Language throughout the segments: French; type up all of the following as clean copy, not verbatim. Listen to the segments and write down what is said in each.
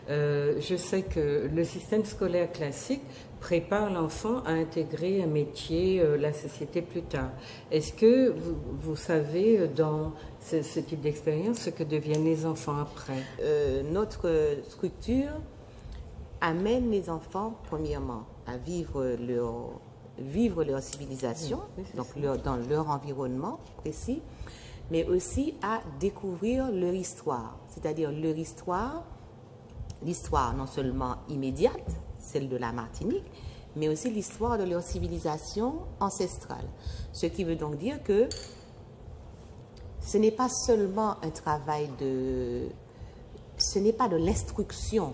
Je sais que le système scolaire classique prépare l'enfant à intégrer un métier, la société plus tard. Est-ce que vous savez, dans ce type d'expérience, ce que deviennent les enfants après? Notre structure amène les enfants, premièrement, à vivre leur civilisation, donc dans leur environnement précis, mais aussi à découvrir leur histoire, c'est-à-dire l'histoire non seulement immédiate, celle de la Martinique, mais aussi l'histoire de leur civilisation ancestrale. Ce qui veut donc dire que ce n'est pas seulement un travail ce n'est pas de l'instruction,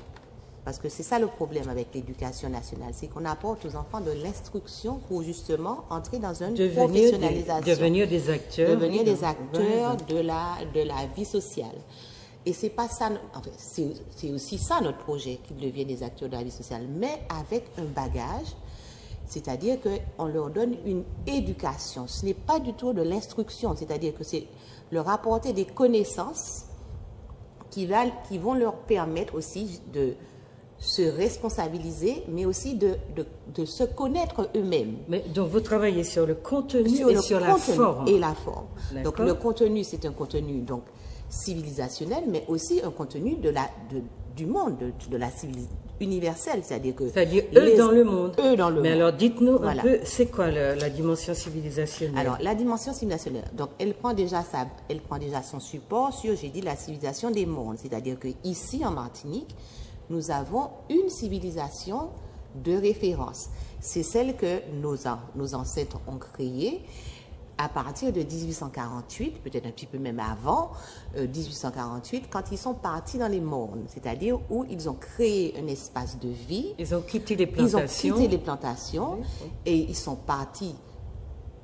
parce que c'est ça le problème avec l'éducation nationale, c'est qu'on apporte aux enfants de l'instruction pour justement entrer dans une professionnalisation. Devenir des acteurs. Devenir des acteurs de la vie sociale. Et c'est pas ça, enfin, c'est aussi ça notre projet, qu'ils deviennent des acteurs de la vie sociale, mais avec un bagage, c'est-à-dire qu'on leur donne une éducation. Ce n'est pas du tout de l'instruction, c'est-à-dire que c'est leur apporter des connaissances qui vont leur permettre aussi de se responsabiliser, mais aussi de se connaître eux-mêmes. Mais donc vous travaillez sur le contenu et sur la forme. Et la forme. Donc le contenu, c'est un contenu donc civilisationnel, mais aussi un contenu du monde, de la civilisation universelle, c'est-à-dire que... C'est-à-dire eux dans le monde. Eux dans le monde. Mais alors dites-nous un peu, c'est quoi la dimension civilisationnelle? Alors la dimension civilisationnelle, donc elle prend déjà son support sur, j'ai dit, la civilisation des mondes, c'est-à-dire que ici en Martinique, nous avons une civilisation de référence. C'est celle que nos ancêtres ont créée à partir de 1848, peut-être un petit peu même avant 1848, quand ils sont partis dans les mondes, c'est-à-dire où ils ont créé un espace de vie. Ils ont quitté les plantations. Et ils sont partis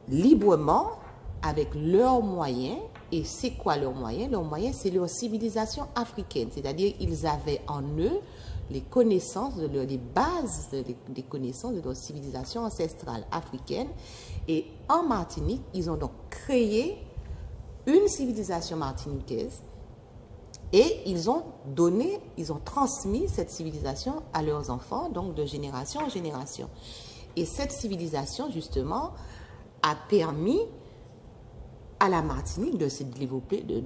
librement avec leurs moyens. Et c'est quoi leurs moyens? Leurs moyens, c'est leur civilisation africaine, c'est-à-dire ils avaient en eux les connaissances, les bases des connaissances de leur civilisation ancestrale africaine. Et en Martinique, ils ont donc créé une civilisation martiniquaise et ils ont transmis cette civilisation à leurs enfants, donc de génération en génération. Et cette civilisation, justement, a permis à la Martinique de se développer de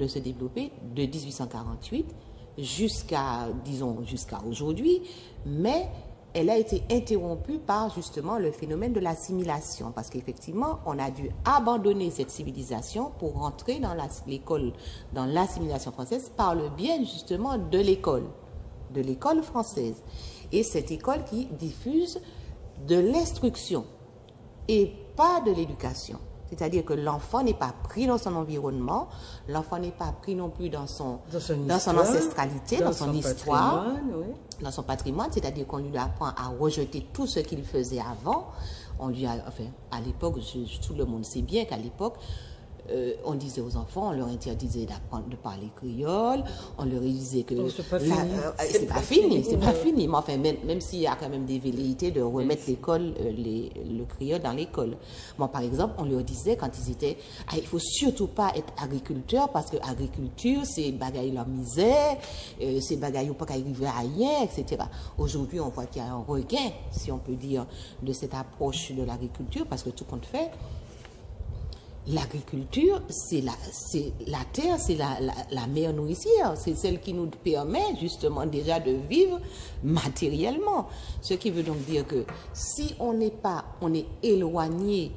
1848 jusqu'à aujourd'hui, mais elle a été interrompue par justement le phénomène de l'assimilation, parce qu'effectivement, on a dû abandonner cette civilisation pour rentrer dans l'école, dans l'assimilation française, par le biais justement de l'école française. Et cette école qui diffuse de l'instruction et pas de l'éducation. C'est-à-dire que l'enfant n'est pas pris dans son environnement, l'enfant n'est pas pris non plus dans son ancestralité, dans son histoire, dans son patrimoine, c'est-à-dire qu'on lui apprend à rejeter tout ce qu'il faisait avant. On lui a, enfin, à l'époque, tout le monde sait bien qu'à l'époque, on disait aux enfants, on leur interdisait de parler créole, on leur disait que c'est pas fini, mais enfin, même s'il y a quand même des velléités de remettre le créole dans l'école. Bon, par exemple, on leur disait quand ils étaient, il faut surtout pas être agriculteur parce que agriculture, c'est bagaille la misère, c'est bagaille pas arriver à rien, etc. Aujourd'hui, on voit qu'il y a un regain, si on peut dire, de cette approche de l'agriculture, parce que tout compte fait, l'agriculture, c'est la terre, c'est la mère nourricière, c'est celle qui nous permet justement déjà de vivre matériellement. Ce qui veut donc dire que si on est éloigné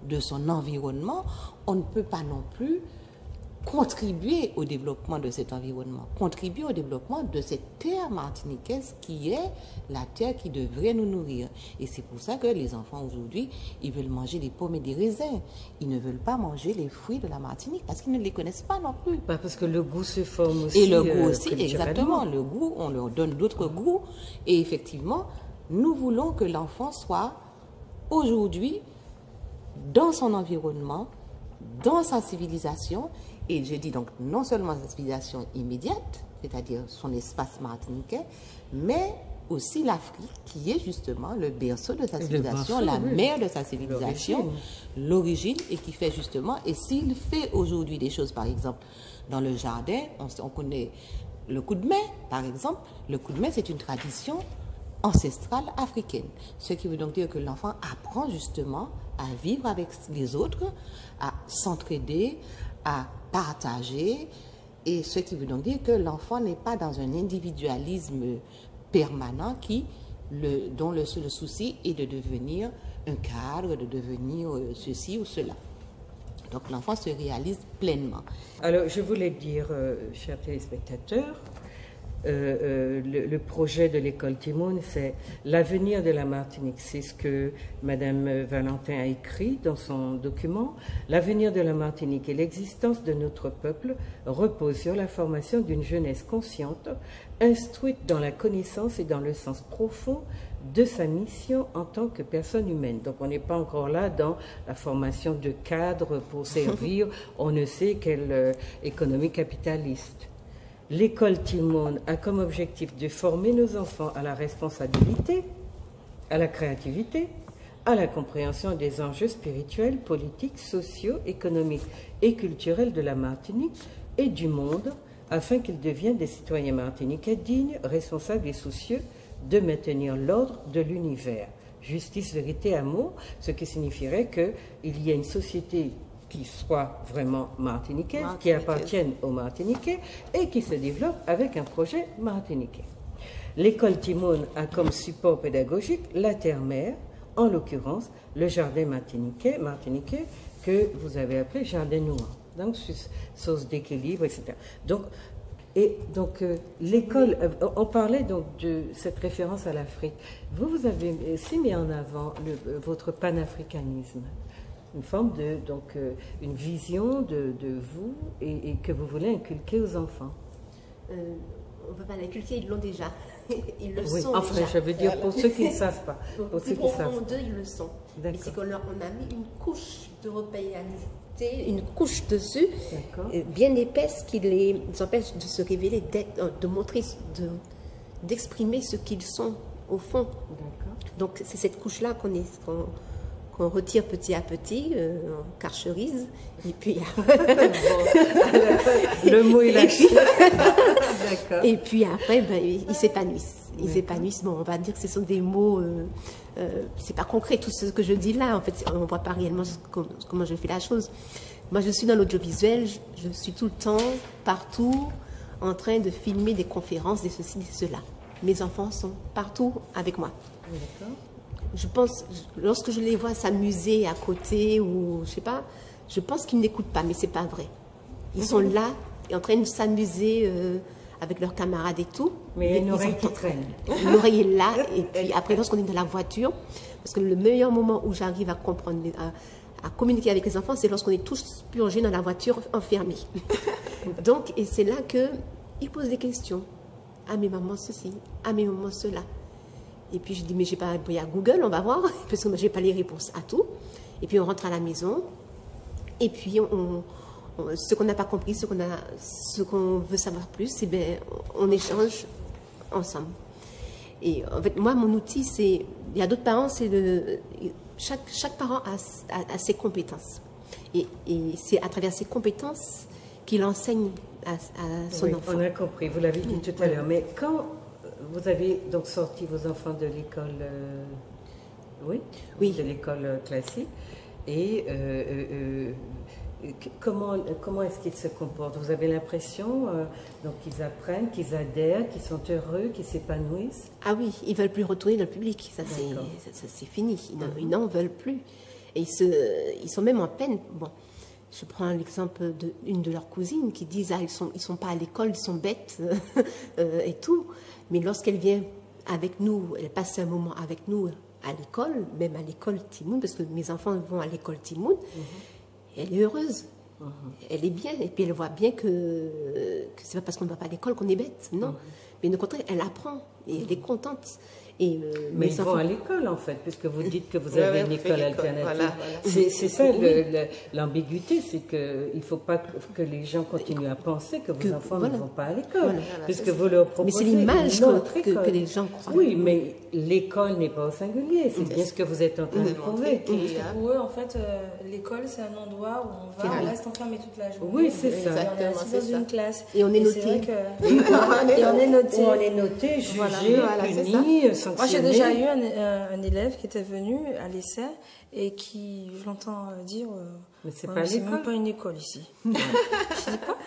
de son environnement, on ne peut pas non plus contribuer au développement de cet environnement, contribuer au développement de cette terre martiniquaise qui est la terre qui devrait nous nourrir. Et c'est pour ça que les enfants aujourd'hui, ils veulent manger des pommes et des raisins. Ils ne veulent pas manger les fruits de la Martinique parce qu'ils ne les connaissent pas non plus. Parce que le goût se forme aussi. Et le goût aussi, exactement. Le goût, on leur donne d'autres goûts. Et effectivement, nous voulons que l'enfant soit aujourd'hui dans son environnement, dans sa civilisation. Et je dis donc non seulement sa civilisation immédiate, c'est-à-dire son espace martiniquais, mais aussi l'Afrique, qui est justement le berceau de sa civilisation, la mère de sa civilisation, l'origine, et qui fait justement, et s'il fait aujourd'hui des choses, par exemple, dans le jardin, on connaît le coup de main, par exemple, le coup de main, c'est une tradition ancestrale africaine. Ce qui veut donc dire que l'enfant apprend justement à vivre avec les autres, à s'entraider, à partager, et ce qui veut donc dire que l'enfant n'est pas dans un individualisme permanent dont le seul souci est de devenir un cadre, de devenir ceci ou cela. Donc l'enfant se réalise pleinement. Alors je voulais dire, chers téléspectateurs, le projet de l'école Timoun, c'est l'avenir de la Martinique. C'est ce que Madame Valentin a écrit dans son document. L'avenir de la Martinique et l'existence de notre peuple reposent sur la formation d'une jeunesse consciente, instruite dans la connaissance et dans le sens profond de sa mission en tant que personne humaine. Donc on n'est pas encore là dans la formation de cadres pour servir on ne sait quelle économie capitaliste. L'école Timoun a comme objectif de former nos enfants à la responsabilité, à la créativité, à la compréhension des enjeux spirituels, politiques, sociaux, économiques et culturels de la Martinique et du monde, afin qu'ils deviennent des citoyens martiniquais dignes, responsables et soucieux de maintenir l'ordre de l'univers. Justice, vérité, amour, ce qui signifierait qu'il y a une société qui soit vraiment martiniquaise, qui appartienne aux Martiniquais et qui se développe avec un projet martiniquais. L'école Timoun a comme support pédagogique la terre-mère, en l'occurrence le jardin martiniquais que vous avez appelé jardin noir, donc source d'équilibre, etc. Donc l'école, on parlait donc de cette référence à l'Afrique. Vous avez aussi mis en avant votre panafricanisme. Une forme une vision de vous et que vous voulez inculquer aux enfants. On ne peut pas l'inculquer, ils l'ont déjà. Ils le oui, sont enfin, déjà. je veux dire pour ceux qui ne savent pas. Pour ceux qui savent d'eux, ils le sont. Mais c'est qu'on a mis une couche d'européanité, une couche dessus, bien épaisse, qui les empêche de se révéler, de montrer, d'exprimer ce qu'ils sont au fond. Donc c'est cette couche-là qu'on retire petit à petit, on carcherise, et puis le mot est lâché. D'accord. Et puis après, ils s'épanouissent. Ils s'épanouissent. Bon, on va dire que ce sont des mots, c'est pas concret tout ce que je dis là. En fait, on ne voit pas réellement comment je fais la chose. Moi, je suis dans l'audiovisuel, je suis tout le temps, partout, en train de filmer des conférences, des ceci, des cela. Mes enfants sont partout avec moi. D'accord. Je pense, lorsque je les vois s'amuser à côté ou je sais pas, je pense qu'ils n'écoutent pas, mais c'est pas vrai. Ils sont là, en train de s'amuser avec leurs camarades et tout. Mais il y a une oreille qui traîne. L'oreille est là, et puis après, lorsqu'on est dans la voiture, parce que le meilleur moment où j'arrive à comprendre, à communiquer avec les enfants, c'est lorsqu'on est tous purgés dans la voiture, enfermés. Donc, et c'est là qu'ils posent des questions. Ah, mais maman, ceci. Ah, mais maman, cela. Et puis je dis, mais j'ai pas appris à Google, on va voir, parce que moi, j'ai pas les réponses à tout. Et puis on rentre à la maison, et puis ce qu'on n'a pas compris, ce qu'on veut savoir plus, eh bien, on échange ensemble. Et en fait, moi, mon outil, c'est, il y a d'autres parents, c'est chaque parent a ses compétences. Et c'est à travers ses compétences qu'il enseigne à son enfant. On a compris, vous l'avez dit tout à l'heure, mais quand vous avez donc sorti vos enfants de l'école, de l'école classique, et comment est-ce qu'ils se comportent? Vous avez l'impression donc qu'ils apprennent, qu'ils adhèrent, qu'ils sont heureux, qu'ils s'épanouissent? Ah oui, ils veulent plus retourner dans le public, ça c'est fini, ils n'en veulent plus. Et ils sont même en peine. Bon, je prends l'exemple d'une de leurs cousines qui disent ils sont pas à l'école, ils sont bêtes et tout. Mais lorsqu'elle vient avec nous, elle passe un moment avec nous à l'école, même à l'école Timoun, parce que mes enfants vont à l'école Timoun, elle est heureuse, elle est bien, et puis elle voit bien que c'est pas parce qu'on ne va pas à l'école qu'on est bête, non. Mais au contraire, elle apprend et elle est contente. Et, mais ils vont à l'école, en fait, puisque vous dites que vous avez une école alternative. Voilà. C'est ça l'ambiguïté, c'est qu'il ne faut pas que les gens continuent à penser que vos enfants ne vont pas à l'école, puisque vous leur proposez. Mais c'est l'image que les gens croient. Oui, mais l'école n'est pas au singulier, c'est bien ce que vous êtes en train de prouver. Parce que pour eux, en fait, l'école, c'est un endroit où on reste enfermé toute la journée. Oui, c'est ça. On est assis dans une classe. Et on est noté. Et on est noté. On est noté, jugé, puni, sanctionné. Moi, j'ai déjà eu un élève qui était venu à l'essai et qui, je l'entends dire, mais c'est même pas une école ici. Je dis quoi?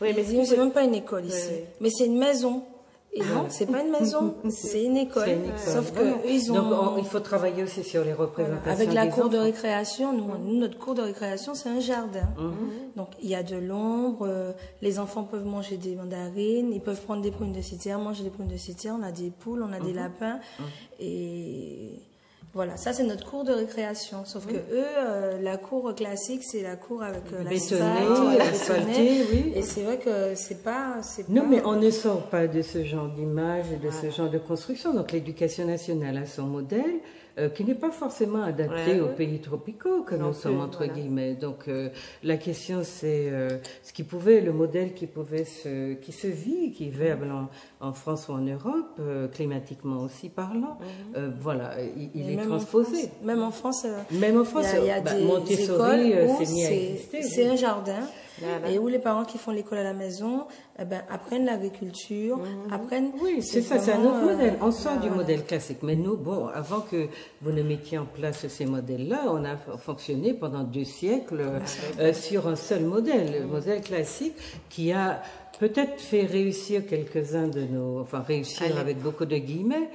Oui, mais c'est même pas une école ici. Mais c'est une maison. Et non, c'est pas une maison, c'est une école. Sauf que ils ont. Donc, il faut travailler aussi sur les représentations. Avec la cour enfants. de récréation, nous, notre cour de récréation, c'est un jardin. Donc, il y a de l'ombre, les enfants peuvent manger des mandarines, ils peuvent prendre des prunes de citerne, manger des prunes de citerne, on a des poules, on a des lapins. Et voilà, ça c'est notre cour de récréation. Sauf que eux, la cour classique, c'est la cour avec asphaltée, oui. Et c'est vrai que c'est pas. Non, mais on ne sort pas de ce genre d'image et de ce genre de construction. Donc l'éducation nationale a son modèle. Qui n'est pas forcément adapté aux pays tropicaux que nous sommes, entre guillemets. Donc, la question, c'est le modèle qui se vit, qui est viable en France ou en Europe, climatiquement aussi parlant. Voilà, il est transposé. Même en France, il y a des Montessori écoles où s'est mis à exister. C'est un jardin. Et où les parents qui font l'école à la maison apprennent l'agriculture, apprennent... Oui, c'est ça, c'est un autre modèle. On sort du modèle classique. Mais nous, bon, avant que vous ne mettiez en place ces modèles-là, on a fonctionné pendant 2 siècles sur un seul modèle, le modèle classique, qui a peut-être fait réussir quelques-uns de nos... Enfin, réussir avec beaucoup de guillemets,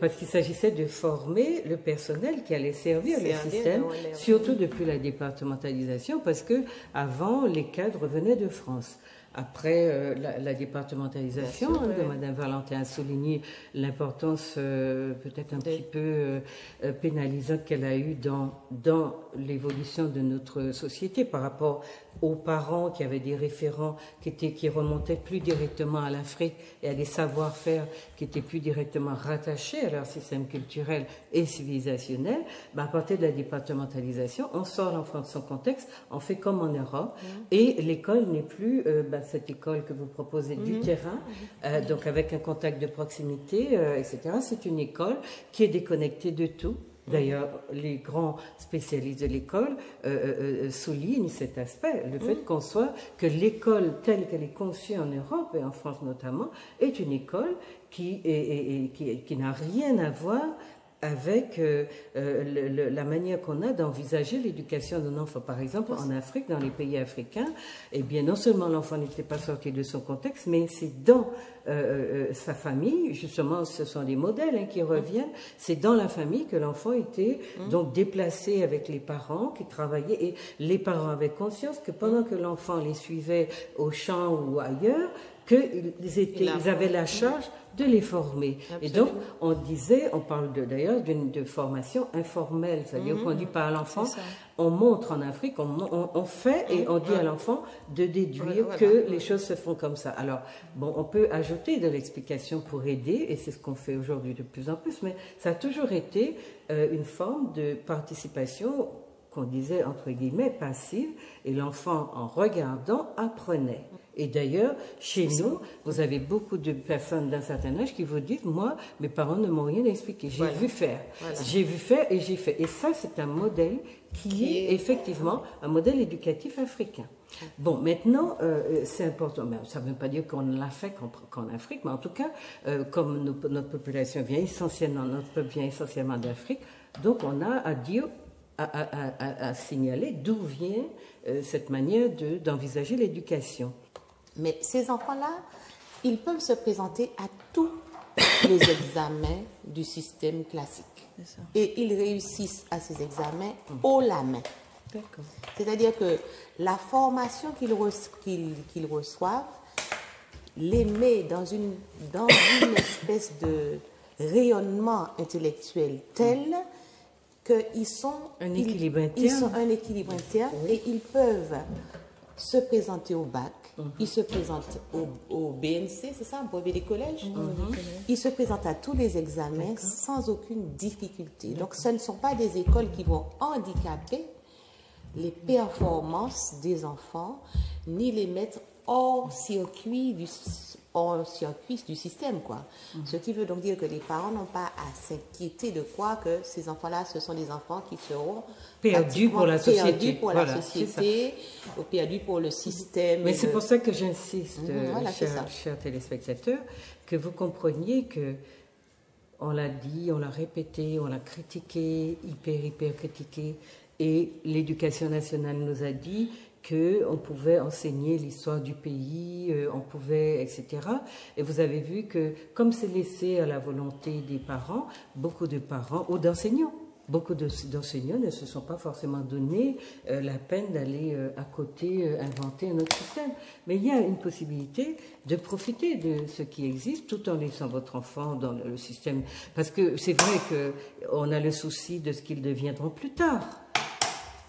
parce qu'il s'agissait de former le personnel qui allait servir le système, surtout depuis la départementalisation, parce que avant les cadres venaient de France. Après la départementalisation de Madame Valentin a souligné l'importance peut-être un petit peu pénalisante qu'elle a eue dans l'évolution de notre société par rapport aux parents qui avaient des référents qui remontaient plus directement à l'Afrique et à des savoir-faire qui étaient plus directement rattachés à leur système culturel et civilisationnel. À partir de la départementalisation, on sort l'enfant de son contexte, on fait comme en Europe, et l'école n'est plus cette école que vous proposez du terrain, donc avec un contact de proximité, etc. C'est une école qui est déconnectée de tout. D'ailleurs, les grands spécialistes de l'école soulignent cet aspect, le fait que l'école telle qu'elle est conçue en Europe et en France notamment, est une école qui n'a rien à voir avec la manière qu'on a d'envisager l'éducation d'un enfant. Par exemple, en Afrique, dans les pays africains, eh bien, non seulement l'enfant n'était pas sorti de son contexte, mais c'est dans sa famille, justement, ce sont des modèles qui reviennent, c'est dans la famille que l'enfant était donc déplacé avec les parents qui travaillaient, et les parents avaient conscience que pendant que l'enfant les suivait au champ ou ailleurs, qu'ils avaient la charge de les former. Absolument. Et donc, on parle d'ailleurs de formation informelle, c'est-à-dire qu'on dit pas à l'enfant, on montre en Afrique, on fait et on dit à l'enfant de déduire que les choses se font comme ça. Alors, bon, on peut ajouter de l'explication pour aider, et c'est ce qu'on fait aujourd'hui de plus en plus, mais ça a toujours été une forme de participation qu'on disait entre guillemets passive, et l'enfant en regardant apprenait. Et d'ailleurs, chez nous, vous avez beaucoup de personnes d'un certain âge qui vous disent, moi, mes parents ne m'ont rien expliqué, j'ai vu faire, j'ai vu faire et j'ai fait. Et ça, c'est un modèle qui est effectivement un modèle éducatif africain. Bon, maintenant, c'est important, mais ça ne veut pas dire qu'on l'a fait qu'en Afrique, mais en tout cas, comme notre population vient essentiellement, notre peuple vient essentiellement d'Afrique, donc on a à dire, à signaler d'où vient cette manière d'envisager l'éducation. Mais ces enfants-là, ils peuvent se présenter à tous les examens du système classique. Et ils réussissent à ces examens haut la main. C'est-à-dire que la formation qu'ils reçoivent les met dans une espèce de rayonnement intellectuel tel qu'ils sont un équilibre interne, et ils peuvent se présenter au bac il se présente au BNC, c'est ça, brevet des collèges. Il se présente à tous les examens sans aucune difficulté. Donc, ce ne sont pas des écoles qui vont handicaper les performances des enfants, ni les mettre hors circuit du système, quoi. Ce qui veut donc dire que les parents n'ont pas à s'inquiéter de quoi que ces enfants-là, ce sont des enfants qui seront perdus pour la société. Perdus pour la société, ou perdus pour le système. Mais c'est pour ça que j'insiste, voilà, chers téléspectateurs, que vous compreniez que on l'a dit, on l'a répété, on l'a critiqué, hyper critiqué, et l'éducation nationale nous a dit qu'on pouvait enseigner l'histoire du pays, on pouvait, etc. Et vous avez vu que, comme c'est laissé à la volonté des parents, beaucoup de parents, ou d'enseignants, beaucoup d'enseignants ne se sont pas forcément donné la peine d'aller à côté inventer un autre système. Mais il y a une possibilité de profiter de ce qui existe tout en laissant votre enfant dans le système. Parce que c'est vrai qu'on a le souci de ce qu'ils deviendront plus tard.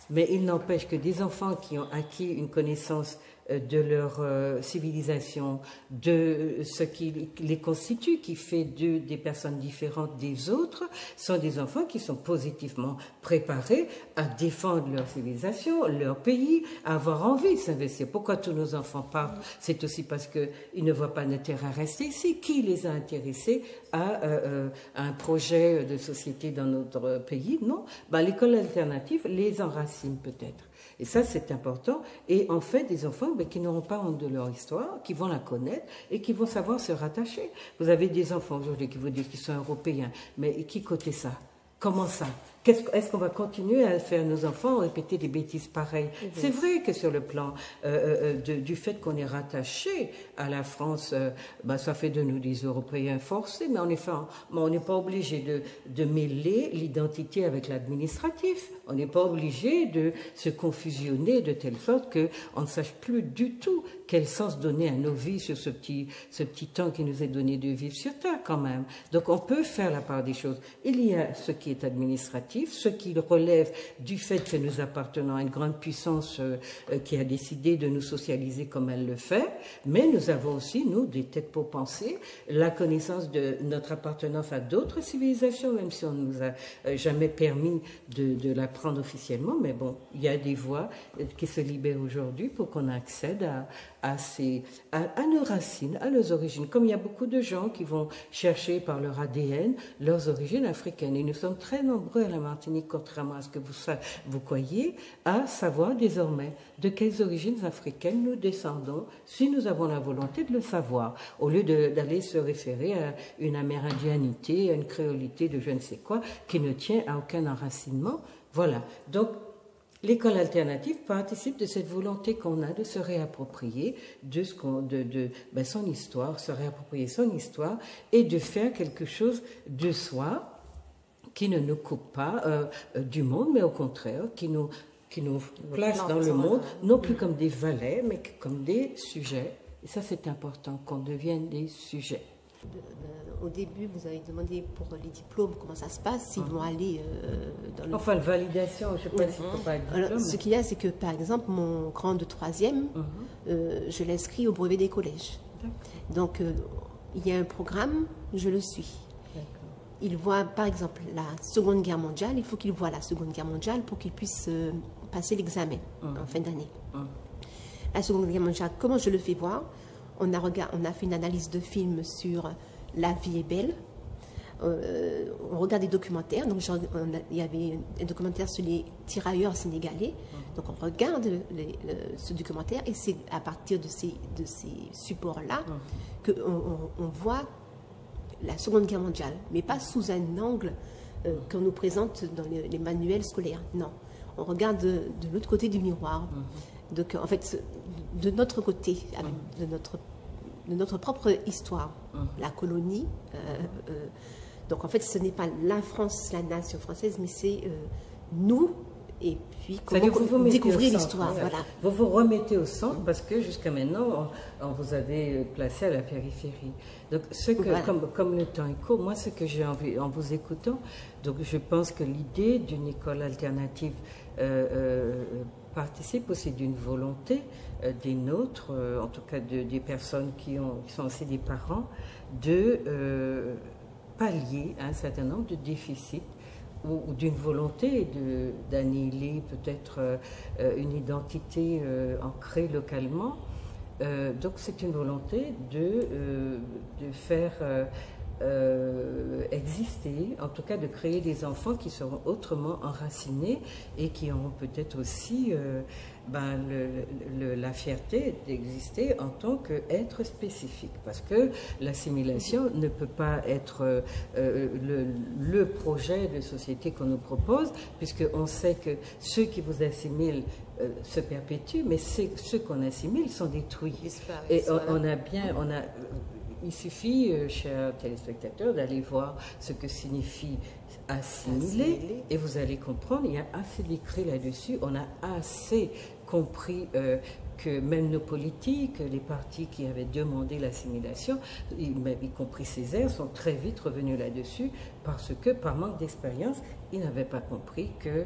Mais il n'empêche que des enfants qui ont acquis une connaissance de leur civilisation, de ce qui les constitue, qui fait d'eux des personnes différentes des autres, sont des enfants qui sont positivement préparés à défendre leur civilisation, leur pays, à avoir envie de s'investir. Pourquoi tous nos enfants partent? C'est aussi parce qu'ils ne voient pas d'intérêt à rester ici. Qui les a intéressés à un projet de société dans notre pays? Non. Ben, l'école alternative les enracine peut-être. Et ça, c'est important. Et en fait, des enfants qui n'auront pas honte de leur histoire, qui vont la connaître et qui vont savoir se rattacher. Vous avez des enfants aujourd'hui qui vous disent qu'ils sont européens. Mais qui côté ça? Comment ça? Est-ce qu'on va continuer à faire nos enfants répéter des bêtises pareilles? C'est vrai que sur le plan du fait qu'on est rattaché à la France, ça fait de nous des Européens forcés, mais on n'est pas obligé de mêler l'identité avec l'administratif. On n'est pas obligé de se confusionner de telle sorte qu'on ne sache plus du tout quel sens donner à nos vies sur ce petit temps qui nous est donné de vivre sur Terre quand même. Donc on peut faire la part des choses. Il y a ce qui est administratif, ce qui relève du fait que nous appartenons à une grande puissance qui a décidé de nous socialiser comme elle le fait, mais nous avons aussi, nous, des têtes pour penser, la connaissance de notre appartenance à d'autres civilisations, même si on ne nous a jamais permis de l'apprendre officiellement, mais bon, il y a des voies qui se libèrent aujourd'hui pour qu'on accède à nos racines, à nos origines, comme il y a beaucoup de gens qui vont chercher par leur ADN leurs origines africaines. Et nous sommes très nombreux à la Martinique, contrairement à ce que vous croyez, à savoir désormais de quelles origines africaines nous descendons, si nous avons la volonté de le savoir, au lieu d'aller se référer à une amérindianité, à une créolité de je ne sais quoi, qui ne tient à aucun enracinement. Voilà. Donc, l'école alternative participe de cette volonté qu'on a de se réapproprier de son histoire, se réapproprier son histoire et de faire quelque chose de soi qui ne nous coupe pas du monde, mais au contraire, qui nous place dans le monde, non plus comme des valets, mais comme des sujets. Et ça, c'est important, qu'on devienne des sujets. Au début, vous avez demandé pour les diplômes comment ça se passe, s'ils vont aller dans le... Enfin, la validation, je ne sais pas s'il faut pas être diplôme. Alors, ce qu'il y a, c'est que, par exemple, mon grand de 3e, je l'inscris au brevet des collèges. Donc, il y a un programme, je le suis. Il voit, par exemple, la Seconde Guerre mondiale, il faut qu'il voit la Seconde Guerre mondiale pour qu'il puisse passer l'examen en fin d'année. La Seconde Guerre mondiale, comment je le fais voir? On a fait une analyse de film sur La vie est belle. On regarde des documentaires. Donc, il y avait un documentaire sur les tirailleurs sénégalais. Donc, on regarde ce documentaire et c'est à partir de ces supports-là qu'on voit la Seconde Guerre mondiale, mais pas sous un angle qu'on nous présente dans les manuels scolaires. Non, on regarde de l'autre côté du miroir. Donc, en fait, de notre côté, de notre propre histoire, la colonie. Donc, en fait, ce n'est pas la France, la nation française, mais c'est nous. Et puis, comment découvrir l'histoire. Voilà. Vous vous remettez au centre parce que jusqu'à maintenant, on vous avait placé à la périphérie. Donc, comme le temps est court, moi, ce que j'ai envie, en vous écoutant, donc je pense que l'idée d'une école alternative participe aussi d'une volonté des nôtres, en tout cas des personnes qui sont aussi des parents, de pallier un certain nombre de déficits ou d'une volonté d'annihiler peut-être une identité ancrée localement. Donc c'est une volonté de faire exister, en tout cas de créer des enfants qui seront autrement enracinés et qui auront peut-être aussi la fierté d'exister en tant qu'être spécifique. Parce que l'assimilation ne peut pas être le projet de société qu'on nous propose, puisqu'on sait que ceux qui vous assimilent se perpétuent, mais ceux qu'on assimile sont détruits. Et il suffit, chers téléspectateurs, d'aller voir ce que signifie assimiler et vous allez comprendre, il y a assez d'écrits là-dessus, on a assez compris que même nos politiques, les partis qui avaient demandé l'assimilation, y compris Césaire, sont très vite revenus là-dessus parce que, par manque d'expérience, ils n'avaient pas compris que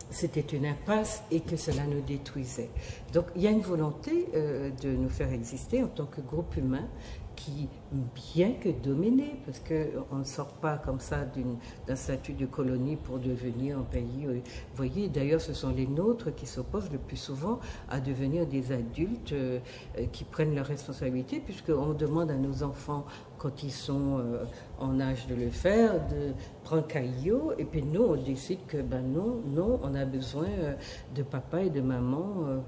c'était une impasse et que cela nous détruisait. Donc il y a une volonté de nous faire exister en tant que groupe humain qui, bien que dominé, parce qu'on ne sort pas comme ça d'un statut de colonie pour devenir un pays. Vous voyez, d'ailleurs, ce sont les nôtres qui s'opposent le plus souvent à devenir des adultes qui prennent leurs responsabilités, puisqu'on demande à nos enfants, quand ils sont en âge de le faire, de prendre caillot, et puis nous, on décide que, non, on a besoin de papa et de maman,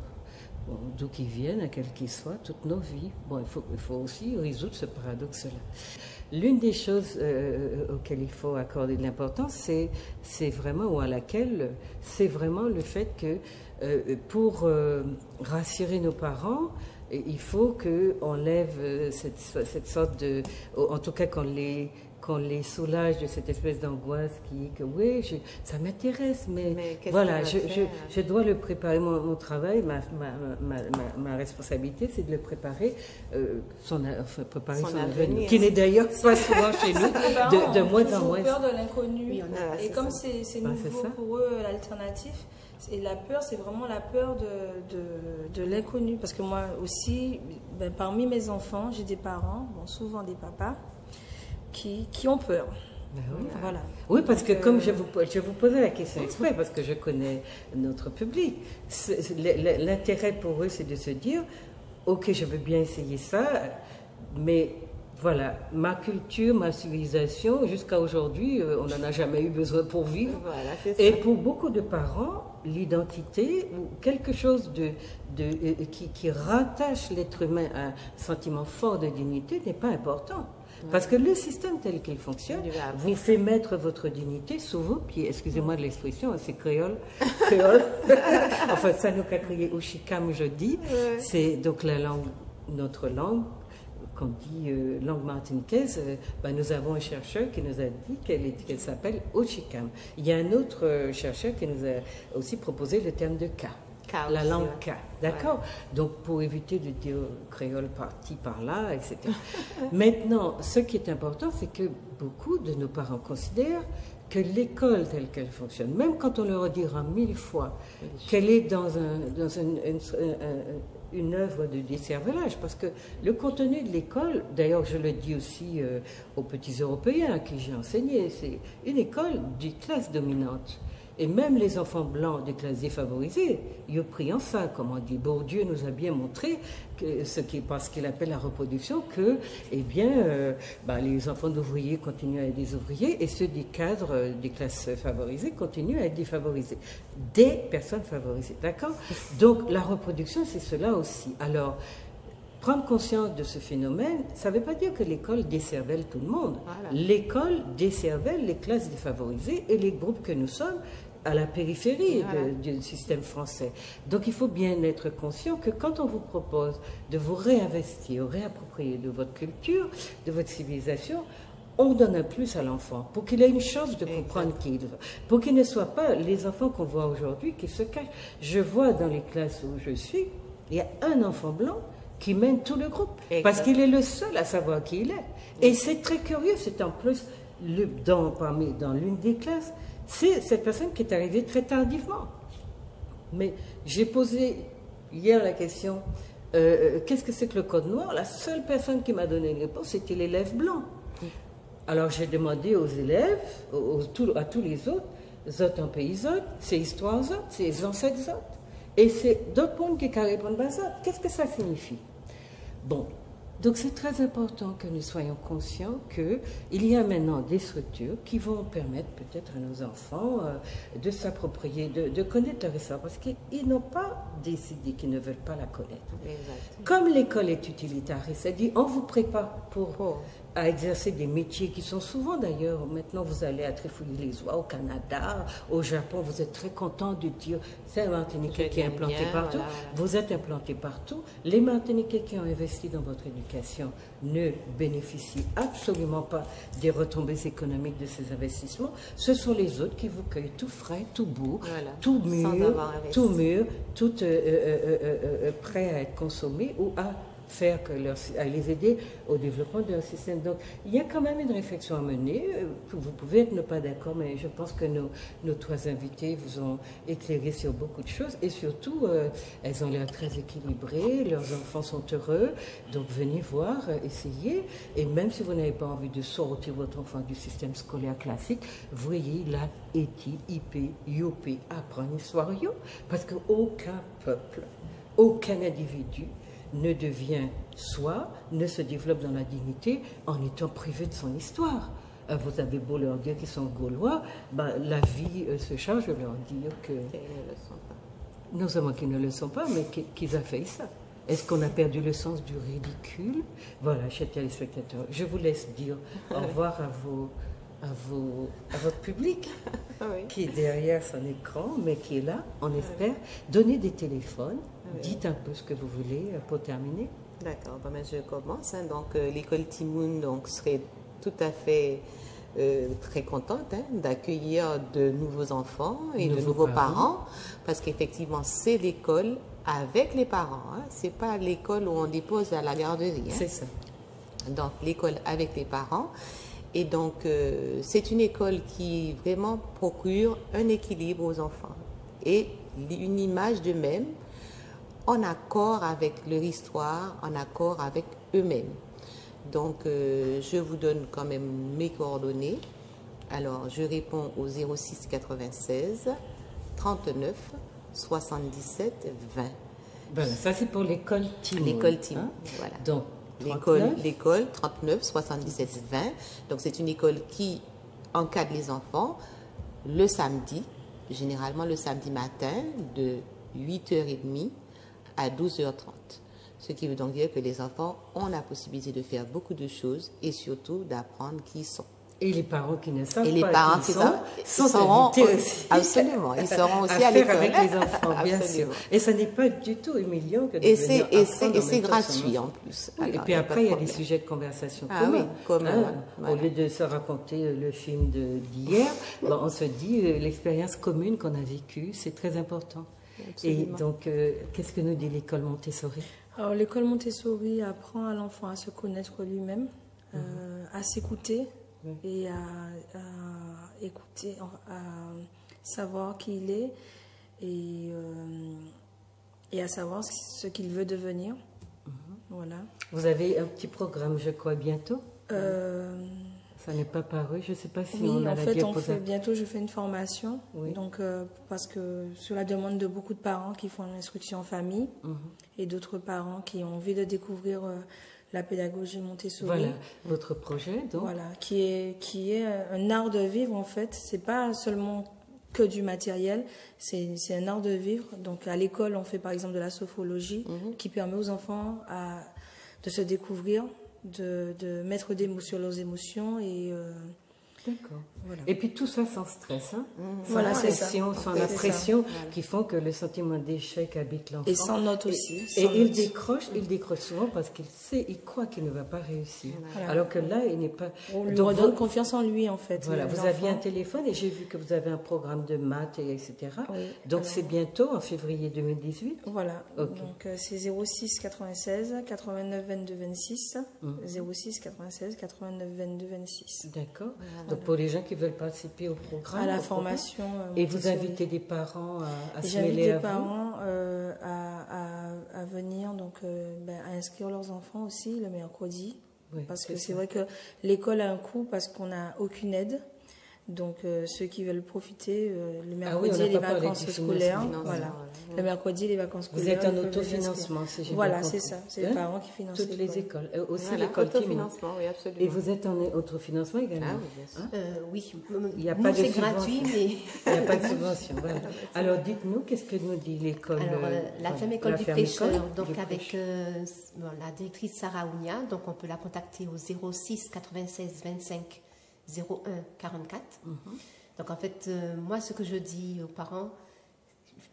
d'où qu'ils viennent, à quel qu'ils soient, toutes nos vies. Bon, il faut aussi résoudre ce paradoxe-là. L'une des choses auxquelles il faut accorder de l'importance, c'est vraiment, ou à laquelle, c'est vraiment le fait que pour rassurer nos parents, il faut qu'on lève cette sorte de... En tout cas, qu'on les soulage de cette espèce d'angoisse qui est que oui, ça m'intéresse, mais voilà, je dois le préparer. Mon travail, ma responsabilité, c'est de le préparer, préparer son avenir, qui n'est d'ailleurs pas souvent chez nous, de moins en moins. Ils ont peur de l'inconnu, et comme c'est nouveau pour eux, l'alternatif, et la peur, c'est vraiment la peur de l'inconnu. Parce que moi aussi, parmi mes enfants, j'ai des parents, souvent des papas, qui ont peur. Oui. Voilà. Oui, parce que comme je vous posais la question exprès, parce que je connais notre public, l'intérêt pour eux, c'est de se dire, ok, je veux bien essayer ça, mais voilà, ma culture, ma civilisation, jusqu'à aujourd'hui, on n'en a jamais eu besoin pour vivre. Voilà, c'est ça. Et pour beaucoup de parents, l'identité ou quelque chose qui rattache l'être humain à un sentiment fort de dignité n'est pas important. Parce que le système tel qu'il fonctionne vous fait mettre votre dignité sous vos pieds. Excusez-moi de l'expression, c'est créole. Enfin, ça nous a créé au Chicam, je dis. C'est donc la langue, notre langue, qu'on dit langue martiniquaise. Nous avons un chercheur qui nous a dit qu'elle s'appelle Ochikam. Il y a un autre chercheur qui nous a aussi proposé le terme de Ka. La langue K, d'accord? Donc, pour éviter de dire créole par-ci, par-là, etc. Maintenant, ce qui est important, c'est que beaucoup de nos parents considèrent que l'école telle qu'elle fonctionne, même quand on leur dira 1000 fois qu'elle est dans une œuvre de décervelage, parce que le contenu de l'école, d'ailleurs je le dis aussi aux petits Européens à qui j'ai enseigné, c'est une école de classe dominante. Et même les enfants blancs des classes défavorisées, ils ont pris en ça, comme on dit. Bourdieu nous a bien montré parce qu'il appelle la reproduction que, les enfants d'ouvriers continuent à être des ouvriers et ceux des cadres des classes favorisées continuent à être défavorisés. Des personnes favorisées, d'accord? Donc la reproduction, c'est cela aussi. Alors, prendre conscience de ce phénomène, ça ne veut pas dire que l'école décervelle tout le monde. Voilà. L'école décervelle les classes défavorisées et les groupes que nous sommes à la périphérie du système français. Donc il faut bien être conscient que quand on vous propose de vous réinvestir, réapproprier de votre culture, de votre civilisation, on donne un plus à l'enfant pour qu'il ait une chance de comprendre qui il va. Pour qu'il ne soit pas les enfants qu'on voit aujourd'hui qui se cachent. Je vois dans les classes où je suis, il y a un enfant blanc qui mène tout le groupe, parce qu'il est le seul à savoir qui il est. Et c'est très curieux, c'est en plus, dans l'une des classes, c'est cette personne qui est arrivée très tardivement. Mais j'ai posé hier la question, qu'est-ce que c'est que le code noir? La seule personne qui m'a donné une réponse, c'était l'élève blanc. Alors j'ai demandé aux élèves, à tous les autres, zot en pays zot, c'est histoire zot, c'est ancêtres zot. Et c'est d'autres mondes qui répondent à ça. Qu'est-ce que ça signifie? Bon, donc c'est très important que nous soyons conscients qu'il y a maintenant des structures qui vont permettre peut-être à nos enfants de s'approprier, de connaître leur histoire, parce qu'ils n'ont pas décidé qu'ils ne veulent pas la connaître. Exact. Comme l'école est utilitariste, c'est-à-dire on vous prépare à exercer des métiers qui sont souvent d'ailleurs, maintenant vous allez à trifouiller les oies au Canada, au Japon, vous êtes très content de dire c'est un Martiniquais qui est implanté partout, vous êtes implanté partout, les Martiniquais qui ont investi dans votre éducation ne bénéficient absolument pas des retombées économiques de ces investissements, ce sont les autres qui vous cueillent tout frais, tout beau, tout mûr, tout prêt à être consommé ou à les aider au développement de leur système. Donc, il y a quand même une réflexion à mener. Vous pouvez être ne pas d'accord, mais je pense que nos trois invités vous ont éclairé sur beaucoup de choses et surtout, elles ont l'air très équilibrées, leurs enfants sont heureux, donc venez voir, essayez, et même si vous n'avez pas envie de sortir votre enfant du système scolaire classique, voyez la ETI, IP, IOP, apprendre l'histoire, parce qu'aucun peuple, aucun individu ne devient soi, ne se développe dans la dignité en étant privé de son histoire. Vous avez beau leur dire qu'ils sont gaulois, la vie se charge de leur dire que non seulement qu'ils ne le sont pas, mais qu'ils ont fait ça. Est-ce qu'on a perdu le sens du ridicule? Voilà, chers téléspectateurs, je vous laisse dire au revoir à votre public qui est derrière son écran, mais qui est là, on espère. Donnez des téléphones, dites un peu ce que vous voulez pour terminer. D'accord, je commence. Donc, l'école Timoun serait tout à fait très contente d'accueillir de nouveaux enfants et de nouveaux parents, parce qu'effectivement, c'est l'école avec les parents. C'est pas l'école où on dépose à la garderie. C'est ça. Donc, l'école avec les parents. Et donc, c'est une école qui vraiment procure un équilibre aux enfants et une image d'eux-mêmes en accord avec leur histoire, en accord avec eux-mêmes. Donc, je vous donne quand même mes coordonnées. Alors, je réponds au 06 96 39 77 20. Voilà, ça c'est pour l'école Timoun. L'école Timoun, voilà. Donc, l'école 39 77 20. Donc c'est une école qui encadre les enfants le samedi, généralement le samedi matin de 8h30 à 12h30. Ce qui veut donc dire que les enfants ont la possibilité de faire beaucoup de choses et surtout d'apprendre qui ils sont. Et les parents qui ne savent et les pas parents qui sont invités aussi. Absolument, ils seront aussi à l'école. Avec les enfants, bien sûr. Et ça n'est pas du tout humiliant que de venir apprendre. Et c'est gratuit en plus. Oui, alors, et puis après, il y a des sujets de conversation communs. Au lieu de se raconter le film d'hier, on se dit l'expérience commune qu'on a vécue, c'est très important. Absolument. Et donc, qu'est-ce que nous dit l'école Montessori? Alors, l'école Montessori apprend à l'enfant à se connaître lui-même, à s'écouter, et à écouter, à savoir qui il est et à savoir ce qu'il veut devenir. Voilà. Vous avez un petit programme, je crois, bientôt? Ça n'est pas paru, je ne sais pas si on a la diapositive. Bientôt je fais une formation, donc, parce que sur la demande de beaucoup de parents qui font l'instruction en famille et d'autres parents qui ont envie de découvrir la pédagogie Montessori. Voilà, votre projet, donc. Voilà, qui est un art de vivre, en fait. C'est pas seulement que du matériel, c'est un art de vivre. Donc, à l'école, on fait par exemple de la sophrologie qui permet aux enfants de se découvrir, de mettre des mots sur leurs émotions et... D'accord. Voilà. Et puis tout ça sans stress, Voilà, c'est ça. Sans la pression qui font que le sentiment d'échec habite l'enfant. Et sans note aussi. Et il décroche souvent parce il croit qu'il ne va pas réussir. Voilà. Alors que là, il n'est pas... On lui redonne confiance en lui, en fait. Voilà, vous aviez un téléphone et j'ai vu que vous avez un programme de maths, etc. Oui. Donc c'est bientôt, en février 2018. Voilà. Okay. Donc c'est 06 96 89 22 26. 06 96 89 22 26. D'accord. Donc pour les gens qui veulent participer au programme. À la formation. Et vous invitez des parents à se mêler J'invite à des parents à venir, donc à inscrire leurs enfants aussi le mercredi. Oui, parce que c'est vrai que l'école a un coût parce qu'on n'a aucune aide. Donc ceux qui veulent profiter, le mercredi les vacances scolaires, voilà. Le mercredi les vacances scolaires. Vous êtes en autofinancement, si j'ai bien compris. Voilà, c'est ça, c'est les parents qui financent toutes les écoles, aussi Voilà, l'école qui autofinancement, oui, absolument. Et vous êtes en autofinancement également? Ah oui, bien sûr. Oui, Il n'y a pas de c'est subvention. gratuit, mais... Il n'y a pas de subvention, voilà. Alors dites-nous, qu'est-ce que nous dit l'école? Alors, la ferme école la du ferme prêcheur, école donc du avec prêcheur. la directrice Sarah Ounia, donc on peut la contacter au 06 96 25 01 44. Donc en fait, moi ce que je dis aux parents,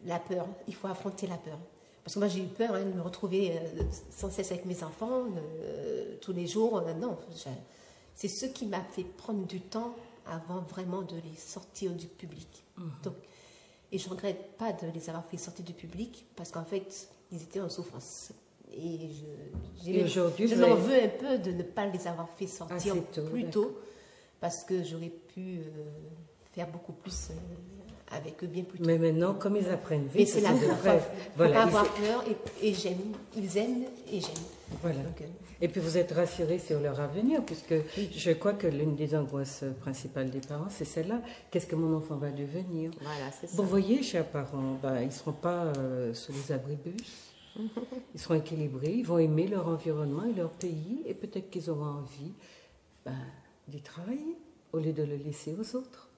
la peur, il faut affronter la peur. Parce que moi j'ai eu peur de me retrouver sans cesse avec mes enfants, tous les jours. Non, c'est ce qui m'a fait prendre du temps avant vraiment de les sortir du public. Donc, et je ne regrette pas de les avoir fait sortir du public parce qu'en fait, ils étaient en souffrance. Et je m'en veux un peu de ne pas les avoir fait sortir plus tôt parce que j'aurais pu faire beaucoup plus avec eux bien plus tôt. Mais maintenant, comme ils apprennent vite, mais c'est la peur. Il ne faut pas avoir peur et j'aime. Ils aiment et j'aime. Voilà. Donc, et puis vous êtes rassurés sur leur avenir, puisque je crois que l'une des angoisses principales des parents, c'est celle-là. Qu'est-ce que mon enfant va devenir? Voilà, c'est ça. Vous voyez, chers parents, ils ne seront pas sous les abribus. Ils seront équilibrés, ils vont aimer leur environnement et leur pays, et peut-être qu'ils auront envie d'y travailler au lieu de le laisser aux autres.